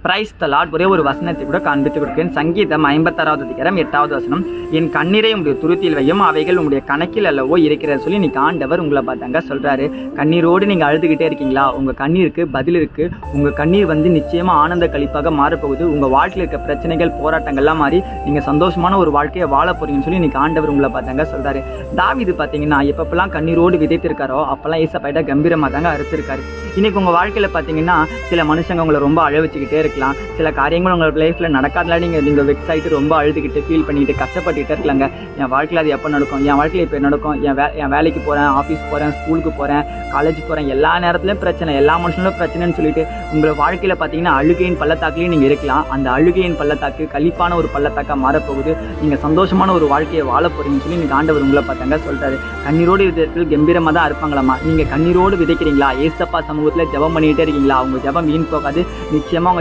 Praise the Lord. ஒரே ஒரு வசனத்தை கூட காண்பித்து கொடுக்கிறேன். சங்கீதம் 56வது அதிகாரம் 8வது வசனம். என் கண்ணீரை உங்களுடைய துருத்தியில் வையும், அவைகள் உங்களுடைய கணக்கில் அல்லவோ இருக்கிறது சொல்லி இன்னைக்கு ஆண்டவர் உங்களை பார்த்தாங்க சொல்றாரு. கண்ணீரோடு நீங்க அழுதுகிட்டே இருக்கீங்களா? உங்க கண்ணீருக்கு பதில் இருக்கு. உங்க கண்ணீர் நிச்சயமா ஆனந்த கழிப்பாக மாறப்போகுது. உங்க வாழ்க்கையில் இருக்க பிரச்சனைகள் போராட்டங்கள்லாம் மாறி நீங்க சந்தோஷமான ஒரு வாழ்க்கையை வாழ போறீங்கன்னு சொல்லி இன்னைக்கு ஆண்டவர் உங்களை பார்த்தாங்க சொல்றாரு. தாவீது பார்த்தீங்கன்னா எப்பப்பெல்லாம் கண்ணீரோடு விதைத்திருக்காரோ அப்பெல்லாம் ஏசப்பாயிட்ட கம்பீரமாக தாங்க அறுத்திருக்காரு. இன்னைக்கு உங்க வாழ்க்கையில பார்த்தீங்கன்னா சில மனுஷங்க உங்களை ரொம்ப அழ வச்சுக்கிட்டே இருக்கலாம். சில காரியங்கள் உங்களோட லைஃப்ல நடக்காதனால நீங்கள் வெக்ஸ் ஆகிட்டு ரொம்ப அழுதுகிட்டு ஃபீல் பண்ணிட்டு கஷ்டப்பட்டுகிட்டே இருக்கலாங்க. என் வாழ்க்கையில் அது எப்போ நடக்கும்? என் வாழ்க்கையில் இப்போ நடக்கும்? என் வேலைக்கு போகிறேன், ஆஃபீஸ் போகிறேன், ஸ்கூலுக்கு போகிறேன், காலேஜ் போகிறேன், எல்லா நேரத்துலையும் பிரச்சனை, எல்லா மனுஷங்களும் பிரச்சனைன்னு சொல்லிட்டு உங்களை வாழ்க்கையில் பார்த்தீங்கன்னா அழுகையின் பள்ளத்தாக்குலையும் நீங்கள் இருக்கலாம். அந்த அழுகையின் பள்ளத்தாக்கு கழிப்பான ஒரு பள்ளத்தாக்காக மாறப்போகுது. நீங்கள் சந்தோஷமான ஒரு வாழ்க்கையை வாழ போகிறீங்கன்னு சொல்லி நீங்கள் ஆண்டவர் உங்களை பார்த்தாங்க சொல்கிறாரு. கண்ணீரோடு விதத்தில் கம்பீரமாக தான் இருப்பாங்களாமா. நீங்கள் கண்ணீரோடு விதைக்கிறீங்களா? ஏசப்பா சமூகத்தில் ஜெபம் பண்ணிகிட்டே இருக்கீங்களா? அவங்க ஜெபம் வீண் போகாது. நிச்சயமாக